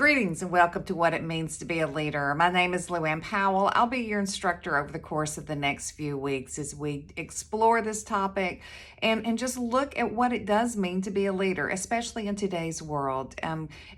Greetings and welcome to What It Means to Be a Leader. My name is Luann Powell. I'll be your instructor over the course of the next few weeks as we explore this topic and just look at what it does mean to be a leader, especially in today's world.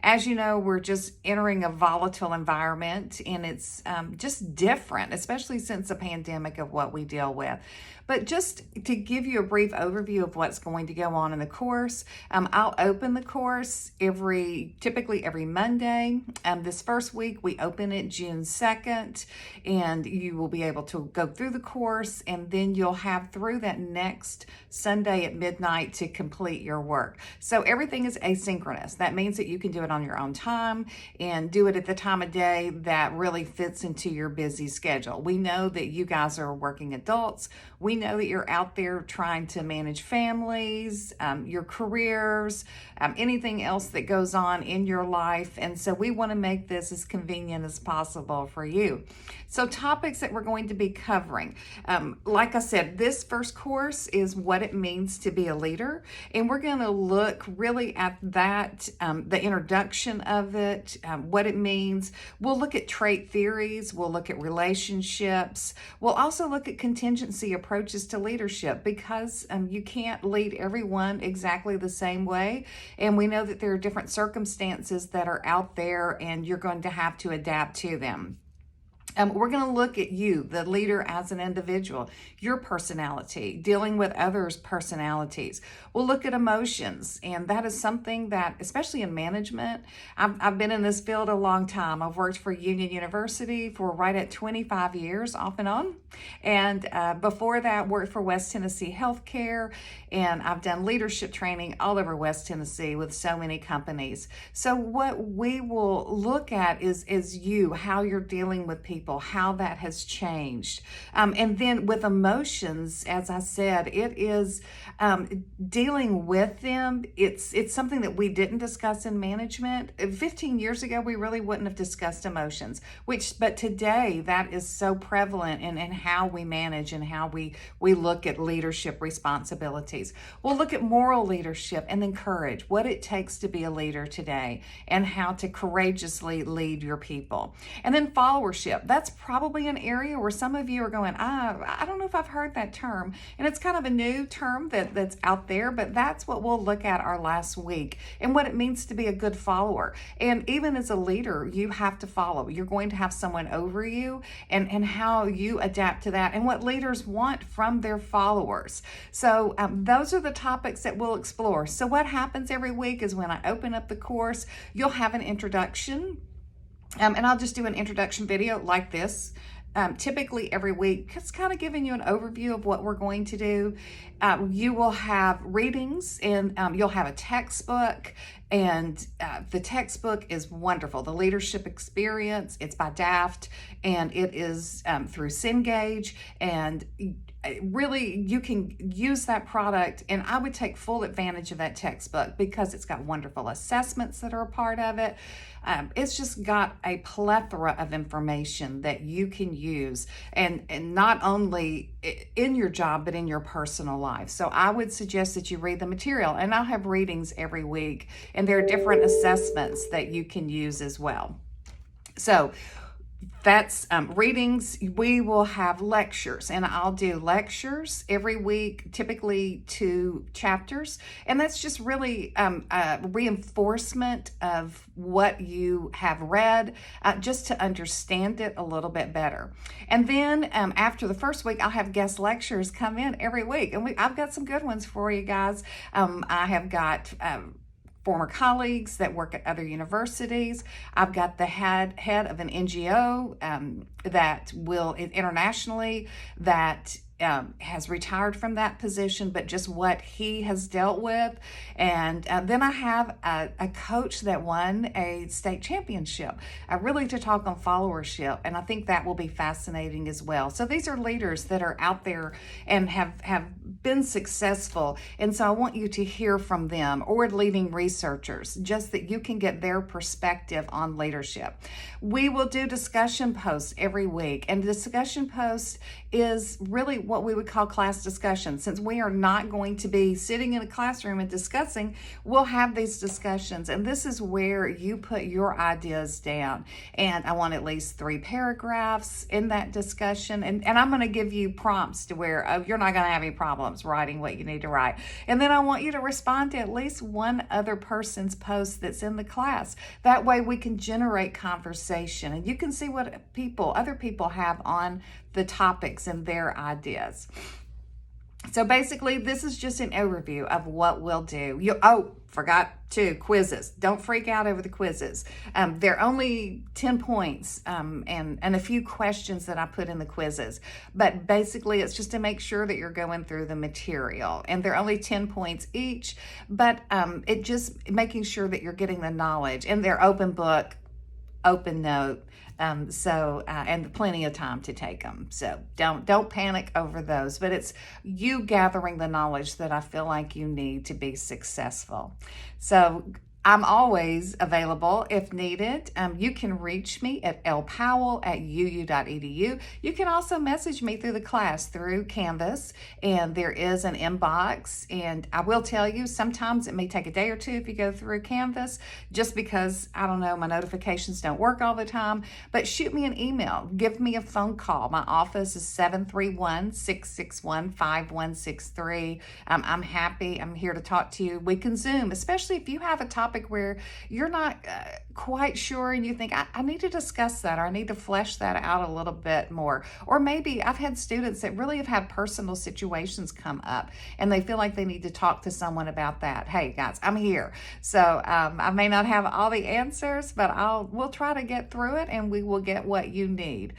As you know, we're just entering a volatile environment and it's just different, especially since the pandemic of what we deal with. But just to give you a brief overview of what's going to go on in the course, I'll open the course typically every Monday. This first week, we open it June 2nd, and you will be able to go through the course, and then you'll have through that next Sunday at midnight to complete your work. So everything is asynchronous. That means that you can do it on your own time and do it at the time of day that really fits into your busy schedule. We know that you guys are working adults. We know that you're out there trying to manage families, your careers, anything else that goes on in your life. And so we want to make this as convenient as possible for you. So topics that we're going to be covering. Like I said, this first course is what it means to be a leader. And we're going to look really at that, the introduction of it, what it means. We'll look at trait theories. We'll look at relationships. We'll also look at contingency approaches to leadership because you can't lead everyone exactly the same way. And we know that there are different circumstances that are out there and you're going to have to adapt to them. We're going to look at you, the leader, as an individual, your personality, dealing with others' personalities. We'll look at emotions, and that is something that, especially in management, I've been in this field a long time. I've worked for Union University for right at 25 years, off and on. And before that, worked for West Tennessee Healthcare, and I've done leadership training all over West Tennessee with so many companies. So what we will look at is you, how you're dealing with people, how that has changed. And then with emotions, as I said, it is dealing with them. It's something that we didn't discuss in management. 15 years ago, we really wouldn't have discussed emotions, but today that is so prevalent in how we manage and how we look at leadership responsibilities. We'll look at moral leadership and then courage, what it takes to be a leader today and how to courageously lead your people. And then followership. That's probably an area where some of you are going, I don't know if I've heard that term. And it's kind of a new term that's out there, but that's what we'll look at our last week and what it means to be a good follower. And even as a leader, you have to follow. You're going to have someone over you and how you adapt to that and what leaders want from their followers. So those are the topics that we'll explore. So what happens every week is when I open up the course, you'll have an introduction. And I'll just do an introduction video like this. Typically every week, it's kind of giving you an overview of what we're going to do. You will have readings and you'll have a textbook, and the textbook is wonderful. The Leadership Experience, it's by Daft, and it is through Cengage, and really you can use that product, and I would take full advantage of that textbook because it's got wonderful assessments that are a part of it. It's just got a plethora of information that you can use and not only in your job but in your personal life. So I would suggest that you read the material, and I'll have readings every week, and there are different assessments that you can use as well. So that's readings. We will have lectures, and I'll do lectures every week, typically 2 chapters. And that's just really a reinforcement of what you have read, just to understand it a little bit better. And then after the first week, I'll have guest lectures come in every week. And I've got some good ones for you guys. I have got former colleagues that work at other universities. I've got the head of an NGO that will internationally that has retired from that position, but just what he has dealt with. And then I have a coach that won a state championship, really to talk on followership. And I think that will be fascinating as well. So these are leaders that are out there and have been successful. And so I want you to hear from them, or leading researchers, just that you can get their perspective on leadership. We will do discussion posts every week. And the discussion post is really what we would call class discussion. Since we are not going to be sitting in a classroom and discussing, we'll have these discussions. And this is where you put your ideas down. And I want at least 3 paragraphs in that discussion. And I'm going to give you prompts to where you're not going to have any problems writing what you need to write. And then I want you to respond to at least one other person's post that's in the class. That way we can generate conversation and you can see what other people have on the topics and their ideas. So basically, this is just an overview of what we'll do. Forgot to quizzes. Don't freak out over the quizzes. They're only 10 points and a few questions that I put in the quizzes. But basically, it's just to make sure that you're going through the material. And they're only 10 points each, but it just making sure that you're getting the knowledge. And they're open book, open note. And plenty of time to take them. So don't panic over those, but it's you gathering the knowledge that I feel like you need to be successful. So I'm always available if needed. You can reach me at lpowell@uu.edu. You can also message me through the class through Canvas, and there is an inbox. And I will tell you, sometimes it may take a day or two if you go through Canvas, just because, I don't know, my notifications don't work all the time. But shoot me an email. Give me a phone call. My office is 731-661-5163. I'm happy. I'm here to talk to you. We can Zoom, especially if you have a topic where you're not quite sure and you think, I need to discuss that, or I need to flesh that out a little bit more. Or maybe I've had students that really have had personal situations come up and they feel like they need to talk to someone about that. Hey guys, I'm here. So I may not have all the answers, but we'll try to get through it and we will get what you need.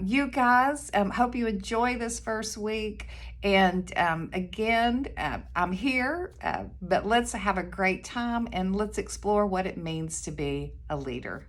You guys, hope you enjoy this first week. And again, I'm here, but let's have a great time and let's explore what it means to be a leader.